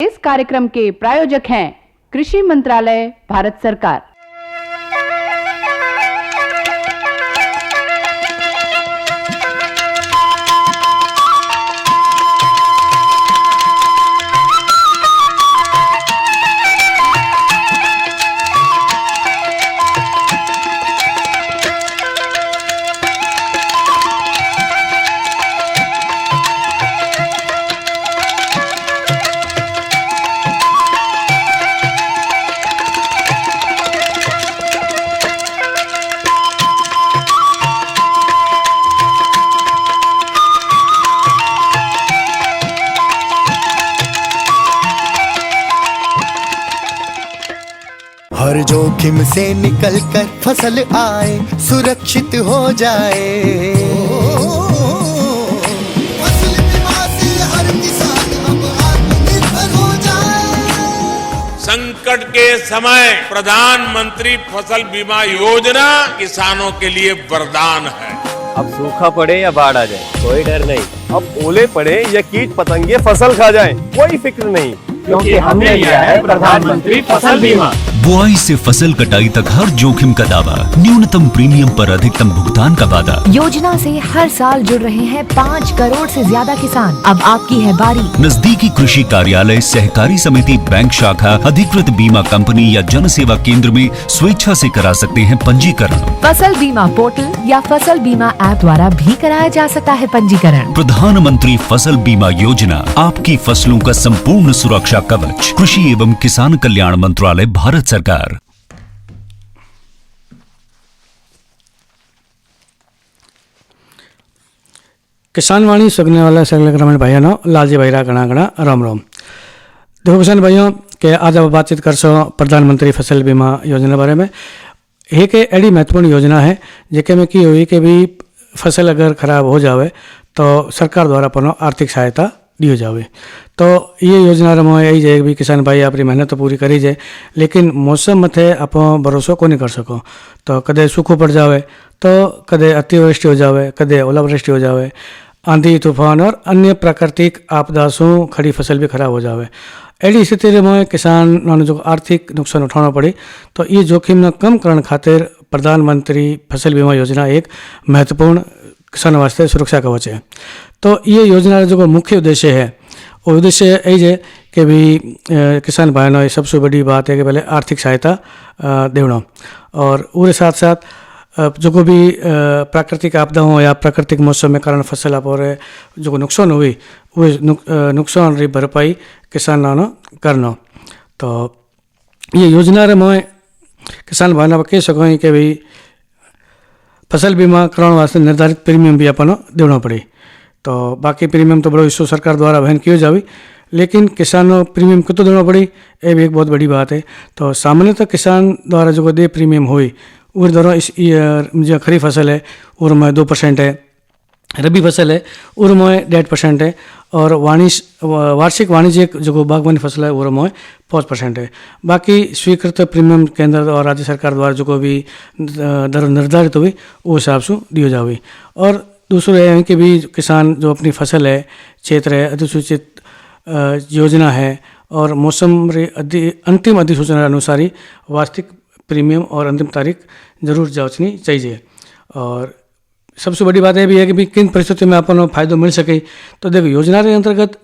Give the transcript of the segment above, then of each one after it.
इस कार्यक्रम के प्रायोजक हैं कृषि मंत्रालय, भारत सरकार। हर जोखिम से निकल कर फसल आए, सुरक्षित हो जाए। फसल बीमा से हर किसान अब आत्मनिर्भर हो जाए। संकट के समय प्रधानमंत्री फसल बीमा योजना किसानों के लिए वरदान है। अब सूखा पड़े या बाढ़ आ जाए, कोई डर नहीं। अब ओले पड़े या कीट पतंगे फसल खा जाए, कोई फिक्र नहीं, क्योंकि हमने लिया है प्रधानमंत्री फसल बीमा। बुआई से फसल कटाई तक हर जोखिम का दावा, न्यूनतम प्रीमियम पर अधिकतम भुगतान का वादा। योजना से हर साल जुड़ रहे हैं 5 करोड़ से ज्यादा किसान। अब आपकी है बारी। नजदीकी कृषि कार्यालय, सहकारी समिति, बैंक शाखा, अधिकृत बीमा कंपनी या जन सेवा केंद्र में स्वेच्छा से करा सकते हैं पंजीकरण। फसल बीमा पोर्टल या फसल बीमा ऐप द्वारा भी कराया जा सकता है पंजीकरण। प्रधानमंत्री फसल बीमा योजना, आपकी फसलों का संपूर्ण सुरक्षा कवच। कृषि एवं किसान कल्याण मंत्रालय, भारत सरकार। किसान वाणी सुनने वाले सगले ग्रामीण भाइयों नो लालजी भाईरा घना घना राम राम। देखो किसान भाइयों के आज अब बातचीत कर सो प्रधानमंत्री फसल बीमा योजना बारे में। एक एडी महत्वपूर्ण योजना है जेके में की हुई कि भी फसल अगर खराब हो जावे तो सरकार द्वारा अपनो आर्थिक सहायता दियो जावे। तो ये योजना रमो यही है भी किसान भाई अपनी मेहनत तो पूरी करी जाए, लेकिन मौसम मथे आप भरोसो को नहीं कर सको। तो कदे सूखो पड़ जावे, तो कदे अतिवृष्टि हो जावे, कदे ओलावृष्टि हो जावे, आंधी तूफान और अन्य प्राकृतिक आपदा से खड़ी फसल भी खराब हो जावे। अड़ी स्थिति में किसान जो आर्थिक नुकसान उठाना पड़े, तो ये जोखिम न कम करने खातिर प्रधानमंत्री फसल बीमा योजना एक महत्वपूर्ण किसान वास्ते सुरक्षा कवच है। तो ये योजना जो मुख्य उद्देश्य है वो उद्देश्य यही है कि भी किसान भाइयों सबसे बड़ी बात है कि पहले आर्थिक सहायता देना, और उसके साथ साथ जो भी प्राकृतिक आपदाओं या प्राकृतिक मौसम में कारण फसल आप और जो नुकसान हुई वो नुकसान री भरपाई किसान करना। तो ये योजना रे मैं किसान भाइयों कह सको कि भाई फसल बीमा कराने वास्ते निर्धारित प्रीमियम भी अपन देना पड़े। तो बाकी प्रीमियम तो बड़ो हिस्सों सरकार द्वारा वहन किया जाए, लेकिन किसानों प्रीमियम कितना देना पड़ी ये भी एक बहुत बड़ी बात है। तो सामान्यतः किसान द्वारा जो दे प्रीमियम हुई उस दौरान इस जो खरीफ फसल है उनमें 2% है, रबी फसल है उनमें 1.5% है, और वार्षिक वाणिज्यिक जो बागवानी फसल है उनमें 5% है। बाकी स्वीकृत प्रीमियम केंद्र और राज्य सरकार द्वारा जो भी दर निर्धारित हुई वो हिसाब से दियो जाए। और दूसरा यह है कि भी किसान जो अपनी फसल है, क्षेत्र है, अधिसूचित योजना है और मौसम रे अंतिम अधिसूचना अनुसार ही वास्तविक प्रीमियम और अंतिम तारीख जरूर जांचनी चाहिए। और सबसे बड़ी बात यह भी है कि भी किन परिस्थितियों में अपन फायदो मिल सके। तो देखो योजना के अंतर्गत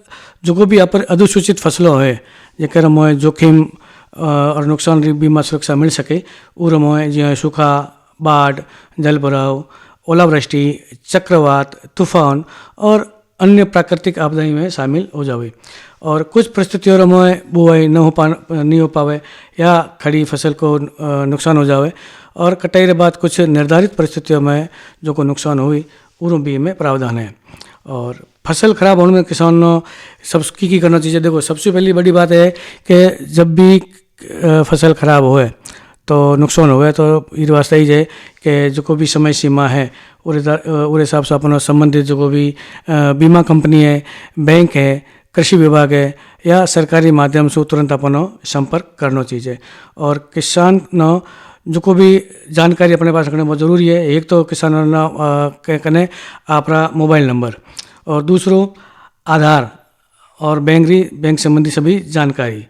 जो भी आप अधिसूचित फसलों है जर मोए जोखिम और नुकसान री बीमा सुरक्षा मिल सके, उर मोए जी सूखा, बाढ़, जल भराव, ओलावृष्टि, चक्रवात, तूफान और अन्य प्राकृतिक आपदाएं में शामिल हो जावे। और कुछ परिस्थितियों में बुआई नहीं हो पावे या खड़ी फसल को नुकसान हो जावे, और कटाई के बाद कुछ निर्धारित परिस्थितियों में जो को नुकसान हुई उन भी में प्रावधान है। और फसल खराब होने में किसानों सब की करना चाहिए। देखो सबसे पहली बड़ी बात है कि जब भी फसल खराब होए तो नुकसान हुए तो इस वास्ते ही है कि जो भी समय सीमा है उस हिसाब से अपना संबंधित जो भी बीमा कंपनी है, बैंक है, कृषि विभाग है या सरकारी माध्यम से तुरंत अपन संपर्क करना चाहिए। और किसान न जो भी जानकारी अपने पास रखना बहुत ज़रूरी है। एक तो किसानों कने अपना मोबाइल नंबर और दूसरो आधार और बैंक संबंधी सभी जानकारी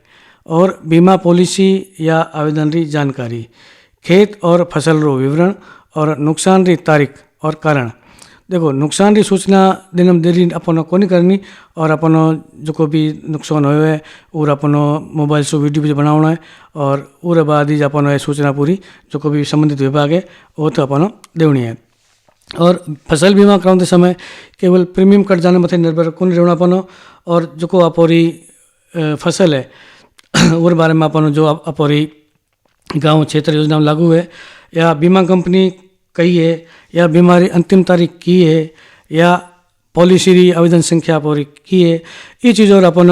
और बीमा पॉलिसी या आवेदन री जानकारी, खेत और फसल रो विवरण और नुकसान री तारीख और कारण। देखो नुकसान री सूचना दिनम देरी अपन कोनी करनी और अपन जो भी नुकसान हो है और अपन मोबाइल से वीडियो भी बनाना है और उर बाद ही अपन सूचना पूरी जो भी संबंधित विभाग है वो तो अपन देनी है। और फसल बीमा कराते समय केवल प्रीमियम कट जाने मथे निर्भर कौन रहना अपन और जो अपोरी फसल है और बारे में अपन जो अपोरी गांव क्षेत्र योजना लागू है या बीमा कंपनी कही है या बीमारी अंतिम तारीख की है या पॉलिसी री आवेदन संख्या पूरी की है, ये चीज़ों अपन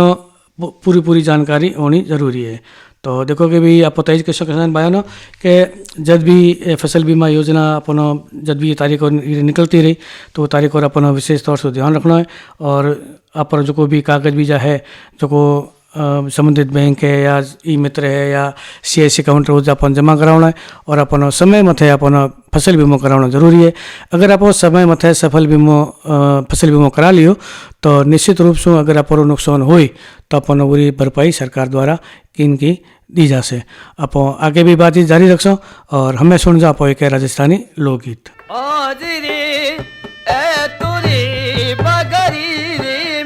पूरी जानकारी होनी जरूरी है। तो देखो कि भी आप बताइए कैसे किसान भाई ना कि जब भी फसल बीमा योजना अपन जब भी तारीख और निकलती रही तो तारीख और अपन विशेष तौर से ध्यान रखना है और आप जो भी कागज भी है जो संबंधित बैंक है या ई मित्र है या CIC अकाउंट रोज अपन जमा कराना है और अपन समय मथे अपन फसल बीमा कराना जरूरी है। अगर आप समय मथे फसल बीमा करा लियो तो निश्चित रूप से अगर आप नुकसान हुई तो अपन पूरी भरपाई सरकार द्वारा की दी जा से। आप आगे भी बातचीत जारी रखो और हमें सुन जाओ आप एक राजस्थानी लोकगीत। बगरी रे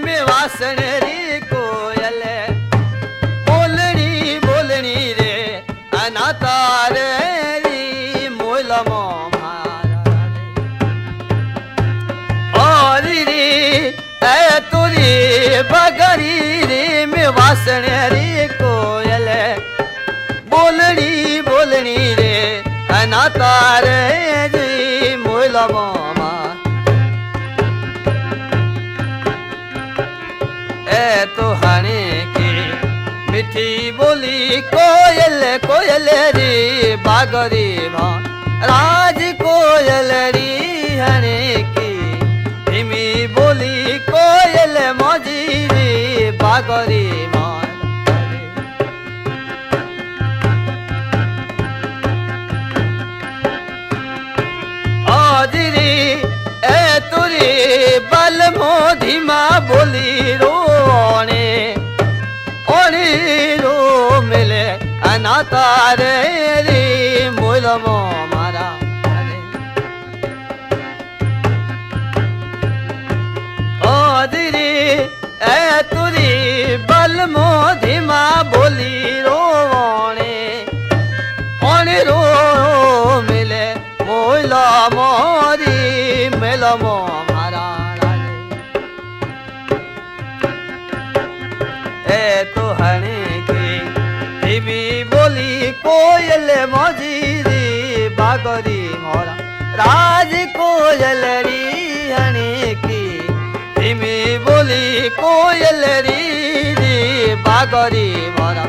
में वासन रे कोयल बोलनी रे अनाता रे जी मोला मामा ए तो हने की मिठी बोली कोयल रे बागरी भा राज कोयल रे हने की धीमी बोली कोयल मौजी रे बागरी आजरी ए तुरी बल मोधी माँ बोली रोने रो मिले अनाता रे मोल मारा आजरी ए तुरी बल मोधी माँ बोली रोने रो मिले मोला मोरी मेला मारा ए तो हने की देवी बोली कोयल मौजी री बागरी मोरा राज कोयल री हने की देवी बोली कोयल री बागरी मोरा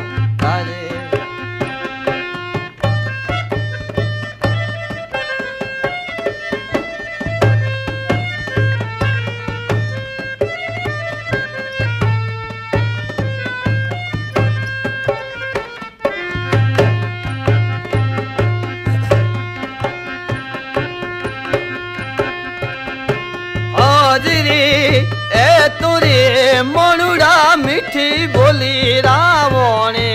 ए तुरे मनुड़ा मिठी बोली रावणे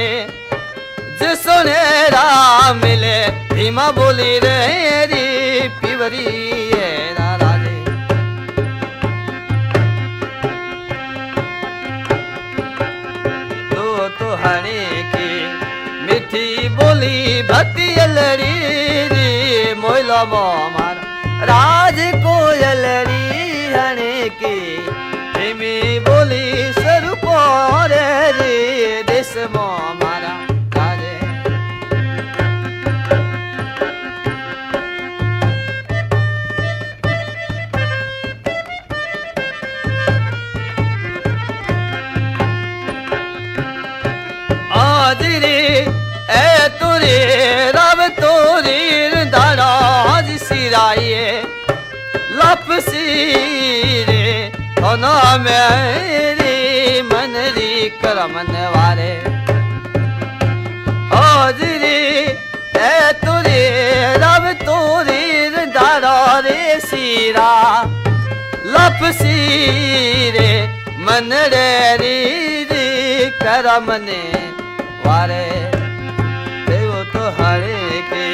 जिसने राम मिले भीमा बोली रे री पिवरी राजे तो हने की मिठी बोली भक्ति अलरी री मोला मार राज कोयल री हने की धीमी बोली स्वरूप रे देश मारा राजे आज रे ए तुरे रब तोरी दाड़ा आज सिराइए लपसी रे होना मेरी मनरी करमन वारे हाजरी ए तुरी रब तोरी दारा रे सीरा लपसी रे मनरे री कर मने वारे देव तो हरे के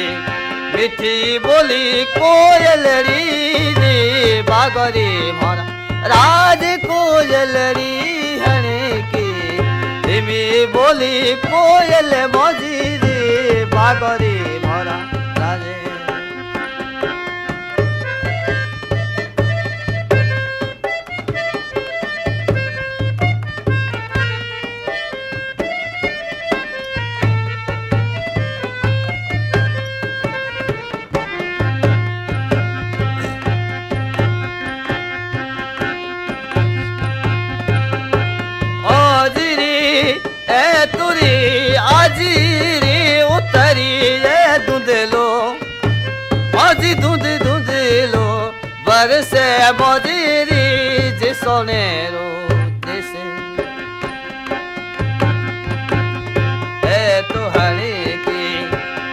मीठी बोली कोयलरी रे बागरी मोरा राज कोयलरी हरे की धीमी बोली कोयल मौजी रे बागरी मोरा राजे बरसे मोदीरी जिसोने रो जैसे ए तो हरे की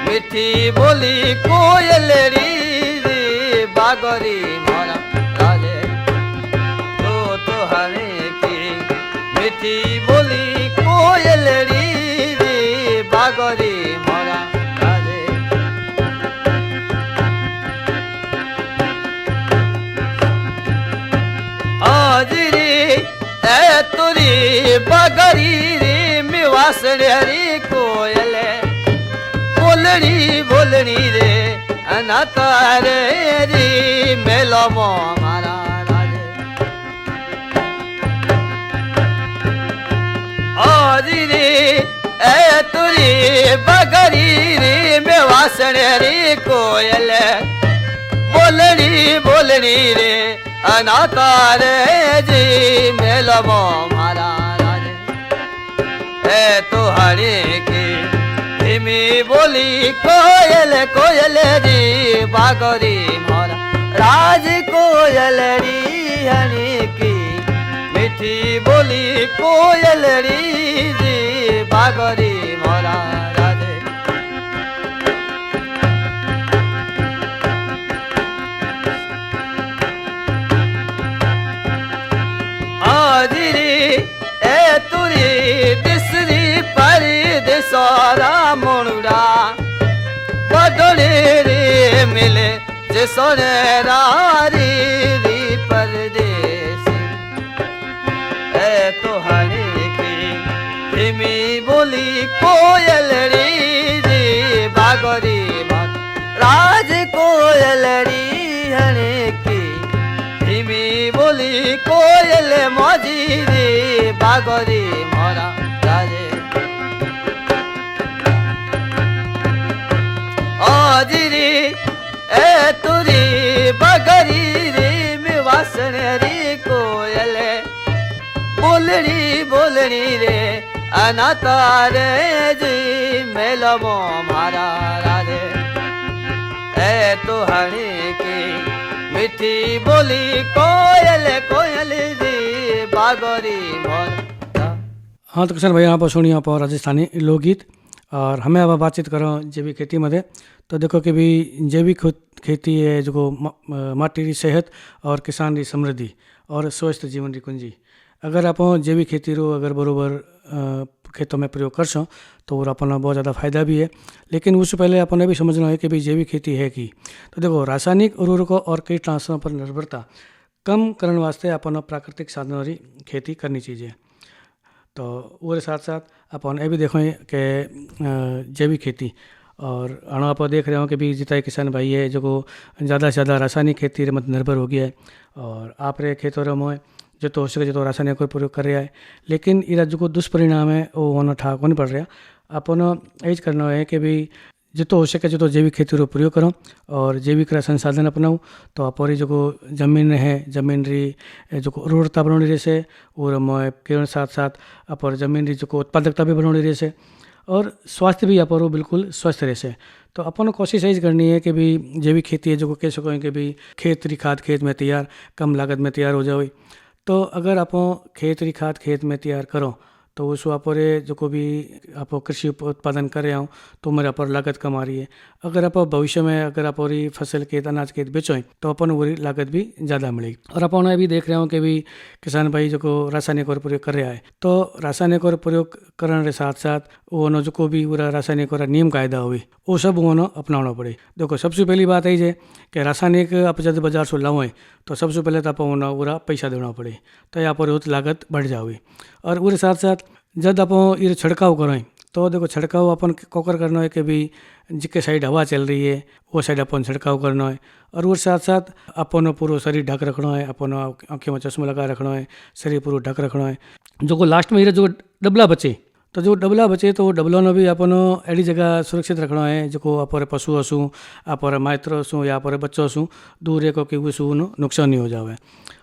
मीठी बोली कोयलरी रे बागरी मोरा राजे तो हरे की मीठी बोली कोयलरी रे बागरी मोरा राजे हाजरी ए तुरी बगरी रे मिवासड़ हरी कोयले बोलनी बोलनी रे अनातारे री मेलो मो मारा राजे हाजरी ए तुरी बगरी रे मिवासड़ हरी कोयले बोलनी बोलनी रे अनातारे जी मेलमो मारा राजे ए तो हरे की धीमी बोली कोयल कोयल री बागरी मोरा राज कोयल री हरे की मीठी बोली कोयल री बागरी मोरा राजे हाजरी ए तुरी दिसरी परी दिसोरा मुंडा बदले रे मिले जिसोने रारी री परदेसी ए तो हरे की धीमी बोली कोयल री बागरी बात राज कोयल री हरे की धीमी बोली कोयल मौजी रे बागरी मोरा राजे हाजरी ए तुरी बगरी रे मिवासण री कोयल बोलनी बोलनी रे अनातारे जी मेलमो मारा राजे ए तो हरे की मीठी बोली कोयल कोयल री बागरी मोर। हाँ तो किसान भाई यहाँ पर सुनिए आप राजस्थानी लोकगीत और हमें अब बातचीत करो जैविक खेती में तो देखो कि भी जैविक खेती है जो माटी की सेहत और किसान की समृद्धि और स्वस्थ जीवन की कुंजी अगर आप जैविक खेती रो अगर बरोबर खेतों में प्रयोग कर सो तो अपन बहुत ज़्यादा फायदा भी है लेकिन उससे पहले अपन भी समझना है कि भाई जैविक खेती है कि तो देखो रासायनिक उर्वरकों और कीटनाशकों पर निर्भरता कम करने वास्ते अपन प्राकृतिक साधनों की खेती करनी चाहिए। तो वो साथ साथ अपन ये भी देखो कि जैविक खेती और अणु आप देख रहे हो कि भी जितना किसान भाई है जो ज़्यादा से ज़्यादा रासायनिक खेती रे मत निर्भर हो गया है और आप रे खेतों में जो तो हो सके जो तो रासायनिक प्रयोग कर रहा है लेकिन इरा जो दुष्परिणाम है वो होना ठाक नहीं पड़ रहा। अपन यही करना है कि भाई जितो हो सके जो तो जैविक खेती रो प्रयोग करो और जैविक संसाधन अपनाओ तो आप जो जमीन है जमीन री जो उर्वरता बनानी रहे से और के साथ साथ आप जमीन री जो उत्पादकता भी बनानी रहे से और स्वास्थ्य भी आप बिल्कुल स्वस्थ रहे से। तो अपन कोशिश यही करनी है कि भी जैविक खेती है जो कह सको कि भी खेत री खाद खेत में तैयार कम लागत में तैयार हो जाए। तो अगर आप खेत री खाद खेत में तैयार करो तो उसको आप जो भी आप कृषि उत्पादन कर रहे हो तो मेरे पर लागत कम आ रही है। अगर आप भविष्य में अगर आप और फसल खेत अनाज खेत बेचो तो अपन वो लागत भी ज़्यादा मिलेगी। और अपन ये भी देख रहे हो कि भी किसान भाई जो रासायनिक और प्रयोग कर रहा है तो रासायनिक और प्रयोग करने के साथ साथ वो जो भी पूरा रासायनिक और नियम कायदा हुई वो सब वो अपनाना पड़े। देखो सबसे पहली बात यही है कि रासायनिक आप जब बाजार से लाओ तो सबसे पहले तो आप पूरा पैसा देना पड़े तो यहाँ पर लागत बढ़ जाओगी। और उसके साथ साथ जब आप ये छिड़काव करें तो देखो छिड़काव अपन कोकर करना है कि भी जिसके साइड हवा चल रही है वो साइड अपन छिड़काव करना है। और उसके साथ साथ अपन पूरा शरीर ढक रखना है, अपन आँखों में चश्मा लगा रखना है, शरीर पूरा ढक रखना है। जो लास्ट में ये जो डबला बचे तो जो डबला बचे तो वो डबलों ने भी अपन अड़ी जगह सुरक्षित रखना है जो आप पशु हसूँ आप मात्र हसूँ या आप बच्चों हसूँ दूर है क्योंकि उसू नुकसान नहीं हो जाए।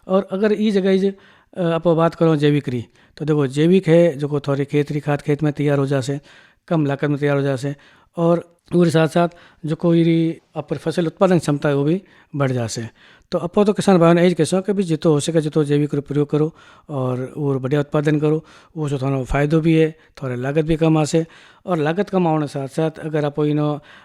और अगर ये जगह आप बात करो जैविक री तो देखो जैविक है जो थोड़ी खेत खाद खेत में तैयार हो जासे, कम लागत में तैयार हो जासे। और उसके साथ साथ जो कोई अपन फसल उत्पादन क्षमता है वो भी बढ़ जासे। तो अपो तो किसान भाई ने यही कहो कि भी जितो हो सके जितो जैविक प्रयोग करो और बढ़िया उत्पादन करो, वो जो थोड़ा फायदो भी है, थोड़ा लागत भी कम आसे। और लागत कम आने साथ साथ अगर आप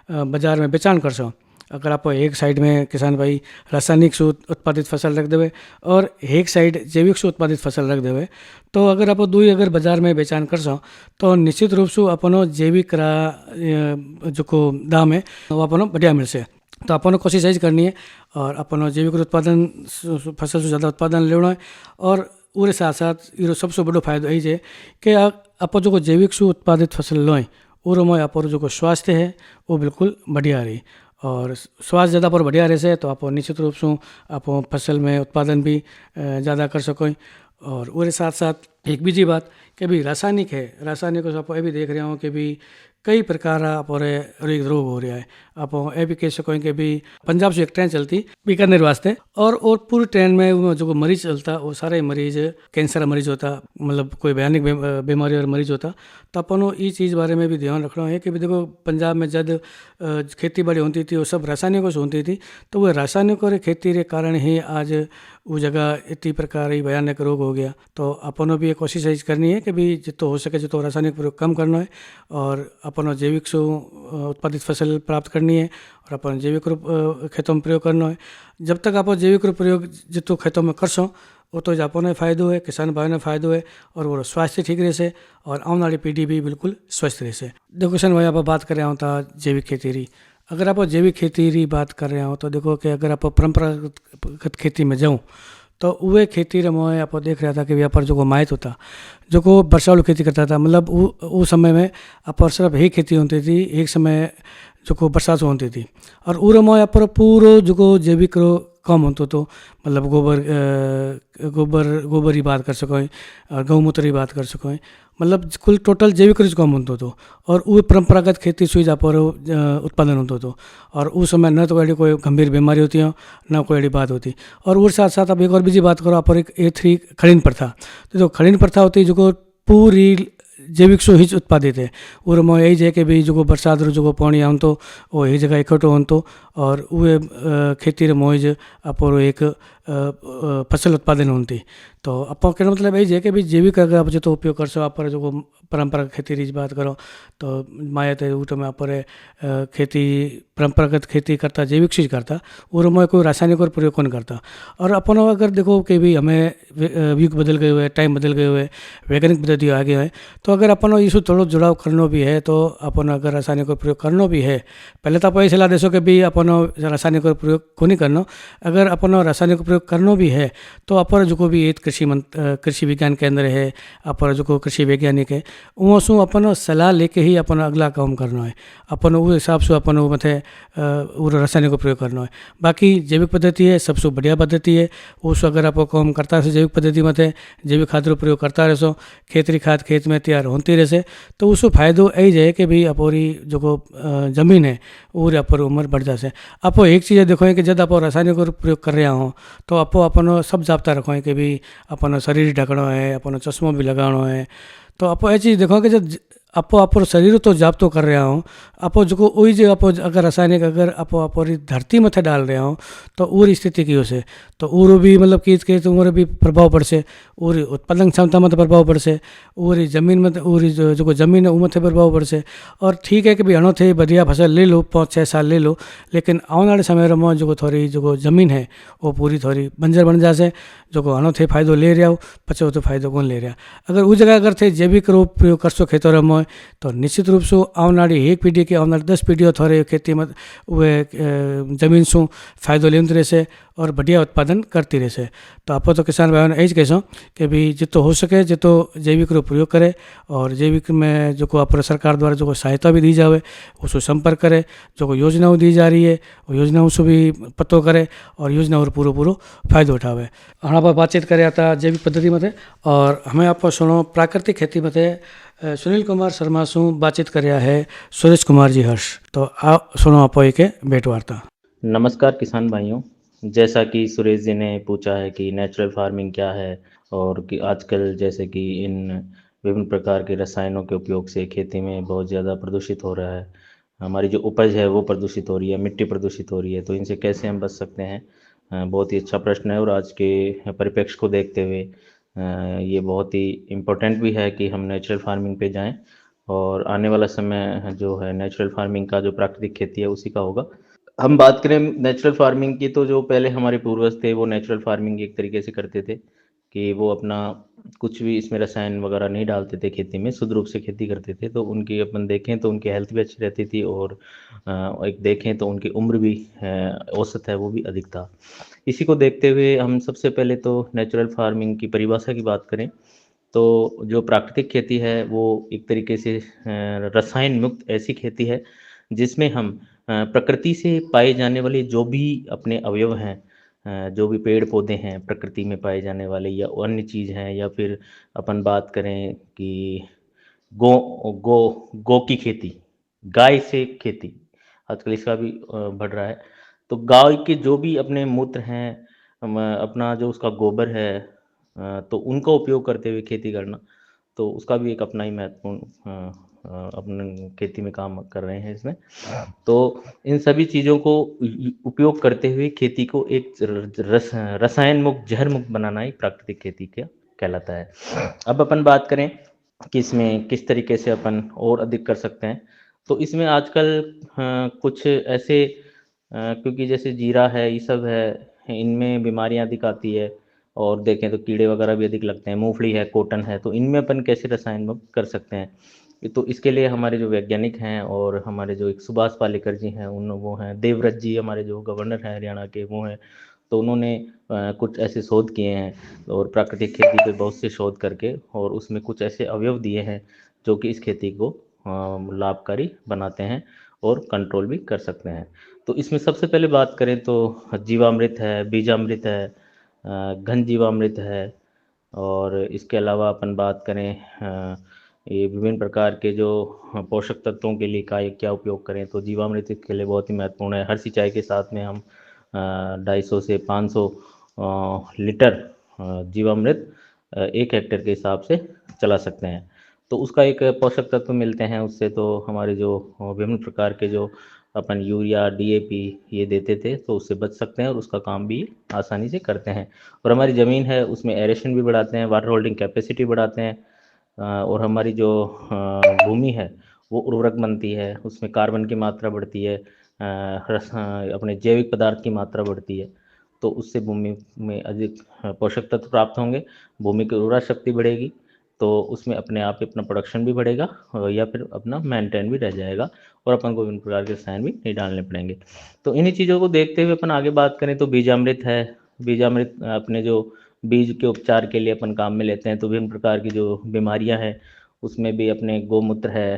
बाजार में बेचान कर सो, अगर आप एक साइड में किसान भाई रासायनिक से उत्पादित फसल रख देवे और एक साइड जैविक से उत्पादित फसल रख देवे तो अगर आप दुई अगर बाजार में बेचान कर सो तो निश्चित रूप से अपन जैविक जो दाम है वो अपन बढ़िया मिल से। तो अपन कोशिश यही करनी है और अपन जैविक उत्पादन फसल से ज़्यादा उत्पादन लेना है। और उसके साथ साथ ये सबसे बड़ो फायदा यही है कि आप जो जैविक से उत्पादित फसल लें और में आप जो स्वास्थ्य है वो बिल्कुल बढ़िया रही। और स्वास्थ्य ज़्यादा पर बढ़िया रहे तो आप निश्चित रूप से आप फसल में उत्पादन भी ज़्यादा कर सको। और उसके साथ साथ एक बीजी बात कि भी रासायनिक है, रासायनिक को आप ये भी देख रहे हो कि भी कई प्रकार आप रोग हो रहा है। आप ये भी कह सको कि भी पंजाब से एक ट्रेन चलती बीकानेर वास्ते और पूरी ट्रेन में जो मरीज चलता वो सारे मरीज कैंसर मरीज होता, मतलब कोई भयानक बीमारी और मरीज होता। तो अपन ये चीज़ बारे में भी ध्यान रखना है कि भी देखो पंजाब में जब खेती बाड़ी होती थी वो सब रासायनिकों से होती थी तो वो रासायनिक और खेती के कारण ही आज वो जगह इतनी प्रकार ही भयानक रोग हो गया। तो अपन भी ये कोशिश यही करनी है कि भी जितो हो सके जितो रासायनिक प्रयोग कम करना है और अपन जैविक से उत्पादित फसल प्राप्त करनी है और अपन जैविक खेतों में प्रयोग करना है। जब तक आप जैविक प्रयोग जितो खेतों में कर सो वो तो जापो ने फायदो है, किसान भाई ने फायदो है और वो स्वास्थ्य ठीक रहे से और आने वाली पीढ़ी भी बिल्कुल स्वस्थ रहे से। देखो किसान भाई आप बात कर रहे हो था जैविक खेती री, अगर आप जैविक खेती की बात कर रहे हो तो देखो कि अगर आप परंपरागत खेती में जाऊँ तो वह खेती में आप देख रहा था कि व्यापार जो माहित होता जो को वर्षालू खेती करता था, मतलब वो समय में आप सिर्फ एक खेती होती थी, एक समय जो को बरसात होती थी। और उर में आप पूरा जो जैविक कम होता तो मतलब गोबर की बात कर सको और गौमूत्र की बात कर सको, मतलब कुल टोटल जैविक कम होता तो। और वो परंपरागत खेती सुई जा पर उत्पादन होता तो और उस समय न तो कोई गंभीर बीमारी होती है न कोई बात होती। और उसके साथ साथ अब एक और बीजी बात करो आप एक A3 खड़ीन प्रथा, तो जो खड़ीन प्रथा होती है जो पूरी जैविक से ही उत्पादित है और में यही है कि भाई जो बरसात जो पानी आन तो वो एक जगह इकट्ठो होन तो और वे खेती रे मोज आप एक फसल उत्पादन होती। तो आप कहना मतलब यही है कि भाई जैविक अगर आप जो उपयोग कर सो आप जो परंपरागत खेती की बात करो तो माया ऊट में आप खेती परंपरागत खेती करता जैविक चीज़ करता और में कोई रासायनिक और प्रयोग कौन करता। और अपन अगर देखो कि भाई हमें युग बदल गए हुए, टाइम बदल गए हुए, वैज्ञानिक पद्धति आ गए हैं तो अगर अपन इसको थोड़ा जुड़ाव करना भी है तो अपन अगर रासायनिक और प्रयोग करना भी है पहले तो आप ये सलाह देसो कि भाई अपन रासायनिक और प्रयोग को नहीं करना। अगर अपन रासायनिक प्रयोग करना भी है तो अपन जो भी एक कृषि विज्ञान केंद्र है अपन जो कृषि वैज्ञानिक है वो शू अपन सलाह लेके ही अपन अगला काम करना है, अपन वो हिसाब से अपन वो मथे रासायनिक प्रयोग करना है। बाकी जैविक पद्धति है सबसे बढ़िया पद्धति है, उस अगर आप काम करता है जैविक पद्धति मथे जैविक खाद रो प्रयोग करता रहो, खेतरी खाद खेत में तैयार होती रहे तो उसको फायदो यही है कि भाई अपोरी जो जमीन है वो अपर उम्र बढ़ जाए। आप एक चीज़ देखो कि जब आप रासायनिक प्रयोग कर रहे हो तो आप अपन सब जाप्ता रखो कि भाई अपन शरीर ढकना है, अपन चश्मो भी लगाना है। तो आप ये चीज़ देखो कि जब आपो आपो शरीर तो जाब्तो कर रहा हूँ आपो जो वही जो आपो अगर रासायनिक अगर आपो आपरी धरती मथे डाल रहा हूँ तो उरी स्थिति की से तो उरो भी मतलब कि तो उमर भी प्रभाव पड़से उरी उत्पादन क्षमता मत प्रभाव पड़से उरी जमीन मत उरी जो जमीन है उमथे प्रभाव पड़से। और ठीक है कि भाई हणो थे बढ़िया फसल ले लो 5-6 साल ले लो, लेकिन आने वाले समय में जो थोड़ी जो जमीन है वो पूरी थोड़ी बंजर बन जासे। जो हणो थे फायदो ले रहा हो पछो तो फायदो कौन ले रहा। अगर उस जगह अगर थे जैविक रूप प्रयोग करसो खेतों में तो निश्चित रूप से आने वाली 1 पीढ़ी के आने वाली 10 पीढ़ियों थोड़े खेती में वे जमीन से फायदो लेते रहे और बढ़िया उत्पादन करती रहे। तो आप तो किसान भाई ने यही कहसों कि भाई जितो हो सके जितो जैविक रो प्रयोग करे और जैविक में जो आप सरकार द्वारा जो सहायता भी दी जाए उसको संपर्क करे, जो योजनाओं दी जा रही है वो योजनाओं से भी पतो करे और योजनाओं पूरो पूरो फायदो उठावे। हम आप बातचीत कराया था जैविक पद्धति में और हमें आप सुनो प्राकृतिक खेती में सुनील कुमार शर्मा से बातचीत कराया है सुरेश कुमार जी हर्ष। तो आप सुनो आप एक भेंट वार्ता। नमस्कार किसान भाइयों, जैसा कि सुरेश जी ने पूछा है कि नेचुरल फार्मिंग क्या है और कि आजकल जैसे कि इन विभिन्न प्रकार के रसायनों के उपयोग से खेती में बहुत ज़्यादा प्रदूषित हो रहा है, हमारी जो उपज है वो प्रदूषित हो रही है, मिट्टी प्रदूषित हो रही है, तो इनसे कैसे हम बच सकते हैं। बहुत ही अच्छा प्रश्न है और आज के परिप्रेक्ष्य को देखते हुए ये बहुत ही इम्पोर्टेंट भी है कि हम नेचुरल फार्मिंग पे जाएं और आने वाला समय जो है नेचुरल फार्मिंग का जो प्राकृतिक खेती है उसी का होगा। हम बात करें नेचुरल फार्मिंग की तो जो पहले हमारे पूर्वज थे वो नेचुरल फार्मिंग एक तरीके से करते थे कि वो अपना कुछ भी इसमें रसायन वगैरह नहीं डालते थे, खेती में शुद्ध रूप से खेती करते थे। तो उनकी अपन देखें तो उनकी हेल्थ भी अच्छी रहती थी और एक देखें तो उनकी उम्र भी औसत है वो भी अधिक था। इसी को देखते हुए हम सबसे पहले तो नेचुरल फार्मिंग की परिभाषा की बात करें तो जो प्राकृतिक खेती है वो एक तरीके से रसायन मुक्त ऐसी खेती है जिसमें हम प्रकृति से पाए जाने वाले जो भी अपने अवयव हैं, जो भी पेड़ पौधे हैं प्रकृति में पाए जाने वाले या अन्य चीज़ हैं, या फिर अपन बात करें कि गो गो गो की खेती, गाय से खेती आजकल इसका भी बढ़ रहा है। तो गाय के जो भी अपने मूत्र हैं, अपना जो उसका गोबर है, तो उनका उपयोग करते हुए खेती करना, तो उसका भी एक अपना ही महत्वपूर्ण अपने खेती में काम कर रहे हैं इसमें। तो इन सभी चीज़ों को उपयोग करते हुए खेती को एक रसायन मुक्त जहर मुक्त बनाना ही प्राकृतिक खेती का कहलाता है। अब अपन बात करें कि इसमें किस तरीके से अपन और अधिक कर सकते हैं, तो इसमें आजकल कुछ ऐसे क्योंकि जैसे जीरा है, ये सब है, इनमें बीमारियां अधिक आती है और देखें तो कीड़े वगैरह भी अधिक लगते हैं, मूंगफली है, कॉटन है, तो इनमें अपन कैसे रसायन मुक्त कर सकते हैं। तो इसके लिए हमारे जो वैज्ञानिक हैं और हमारे जो एक सुभाष पालेकर जी हैं, उन वो हैं देवव्रत जी हमारे जो गवर्नर हैं हरियाणा के वो हैं, तो उन्होंने कुछ ऐसे शोध किए हैं और प्राकृतिक खेती पे बहुत से शोध करके और उसमें कुछ ऐसे अवयव दिए हैं जो कि इस खेती को लाभकारी बनाते हैं और कंट्रोल भी कर सकते हैं। तो इसमें सबसे पहले बात करें तो जीवामृत है, बीजामृत है, घन जीवामृत है, और इसके अलावा अपन बात करें ये विभिन्न प्रकार के जो पोषक तत्वों के लिए क्या उपयोग करें, तो जीवामृत के लिए बहुत ही महत्वपूर्ण है। हर सिंचाई के साथ में हम 250 से 500 लीटर जीवामृत 1 हेक्टेयर के हिसाब से चला सकते हैं। तो उसका एक पोषक तत्व मिलते हैं उससे, तो हमारे जो विभिन्न प्रकार के जो अपन यूरिया डीएपी ये देते थे तो उससे बच सकते हैं और उसका काम भी आसानी से करते हैं। और हमारी ज़मीन है उसमें एरेशन भी बढ़ाते हैं, वाटर होल्डिंग कैपेसिटी बढ़ाते हैं, और हमारी जो भूमि है वो उर्वरक बनती है, उसमें कार्बन की मात्रा बढ़ती है, अपने जैविक पदार्थ की मात्रा बढ़ती है, तो उससे भूमि में अधिक पोषक तत्व प्राप्त होंगे, भूमि की उर्वरा शक्ति बढ़ेगी, तो उसमें अपने आप अपना प्रोडक्शन भी बढ़ेगा या फिर अपना मेंटेन भी रह जाएगा और अपन को विभिन्न प्रकार के रसायन भी नहीं डालने पड़ेंगे। तो इन्हीं चीज़ों को देखते हुए अपन आगे बात करें तो बीजामृत है। बीजामृत अपने जो बीज के उपचार के लिए अपन काम में लेते हैं, तो विभिन्न प्रकार की जो बीमारियां हैं उसमें भी अपने गौमूत्र है,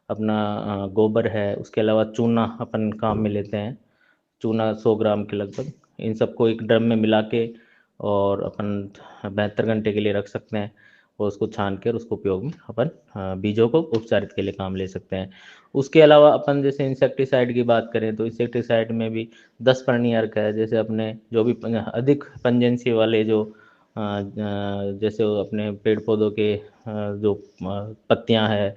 अपना गोबर है, उसके अलावा चूना अपन काम में लेते हैं, चूना 100 ग्राम के लगभग, इन सबको एक ड्रम में मिला के और अपन 72 घंटे के लिए रख सकते हैं और उसको छान कर उसको उपयोग में अपन बीजों को उपचारित के लिए काम ले सकते हैं। उसके अलावा अपन जैसे इंसेक्टिसाइड की बात करें तो इंसेक्टिसाइड में भी 10 पर्णी अर्क है, जैसे अपने जो भी अधिक पंजेंसी वाले जो जैसे वो अपने पेड़ पौधों के जो पत्तियां है,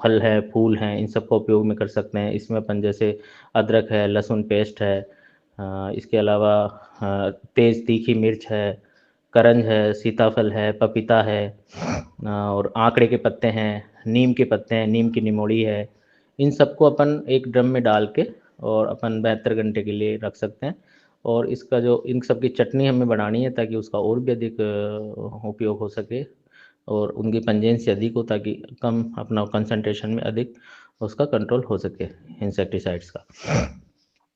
फल है, फूल हैं, इन सब का उपयोग में कर सकते हैं। इसमें अपन जैसे अदरक है, लहसुन पेस्ट है, इसके अलावा तेज़ तीखी मिर्च है, करंज है, सीताफल है, पपीता है, और आंकड़े के पत्ते हैं, नीम के पत्ते हैं, नीम की निमोड़ी है। इन सबको अपन एक ड्रम में डाल के और अपन 72 घंटे के लिए रख सकते हैं। और इसका जो इन सब की चटनी हमें बनानी है ताकि उसका और भी अधिक उपयोग हो सके और उनकी पंजेंसी अधिक हो, ताकि कम अपना कंसंट्रेशन में अधिक उसका कंट्रोल हो सके इंसेक्टिसाइड्स का।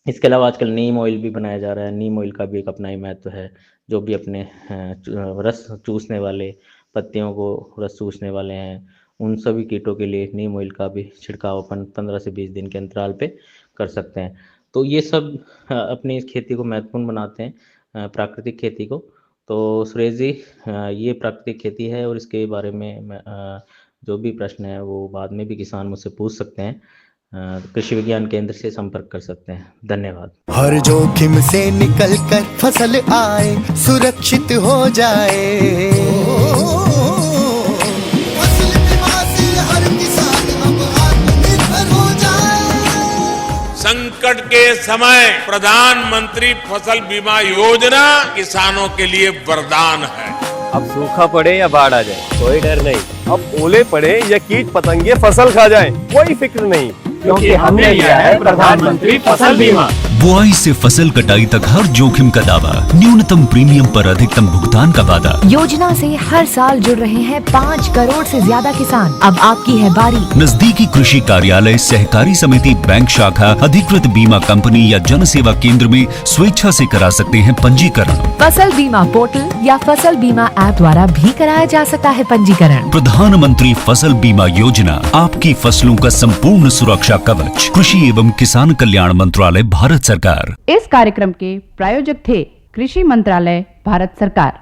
इसके अलावा आजकल नीम ऑयल भी बनाया जा रहा है। नीम ऑयल का भी एक अपना ही महत्व है। जो भी अपने रस चूसने वाले, पत्तियों को रस चूसने वाले हैं, उन सभी कीटों के लिए नीम ऑयल का भी छिड़काव अपन 15 से 20 दिन के अंतराल पे कर सकते हैं। तो ये सब अपनी इस खेती को महत्वपूर्ण बनाते हैं, प्राकृतिक खेती को। तो सुरेश जी, ये प्राकृतिक खेती है और इसके बारे में जो भी प्रश्न है वो बाद में भी किसान मुझसे पूछ सकते हैं। कृषि विज्ञान केंद्र से संपर्क कर सकते हैं। धन्यवाद। हर जोखिम से निकल कर फसल आए, सुरक्षित हो जाए। फसल बीमा से हर किसान अब आत्मनिर्भर हो जाए। संकट के समय प्रधानमंत्री फसल बीमा योजना किसानों के लिए वरदान है। अब सूखा पड़े या बाढ़ आ जाए, कोई डर नहीं। अब ओले पड़े या कीट पतंगे फसल खा जाए, कोई फिक्र नहीं, क्योंकि हमने लिया है प्रधानमंत्री फसल बीमा। बुआई से फसल कटाई तक हर जोखिम का दावा, न्यूनतम प्रीमियम पर अधिकतम भुगतान का वादा। योजना से हर साल जुड़ रहे हैं 5 करोड़ से ज्यादा किसान। अब आपकी है बारी। नजदीकी कृषि कार्यालय, सहकारी समिति, बैंक शाखा, अधिकृत बीमा कंपनी या जन सेवा केंद्र में स्वेच्छा से करा सकते हैं पंजीकरण। फसल बीमा पोर्टल या फसल बीमा ऐप द्वारा भी कराया जा सकता है पंजीकरण। प्रधानमंत्री फसल बीमा योजना, आपकी फसलों का संपूर्ण सुरक्षा कवच। कृषि एवं किसान कल्याण मंत्रालय, भारत सरकार। इस कार्यक्रम के प्रायोजक थे कृषि मंत्रालय, भारत सरकार।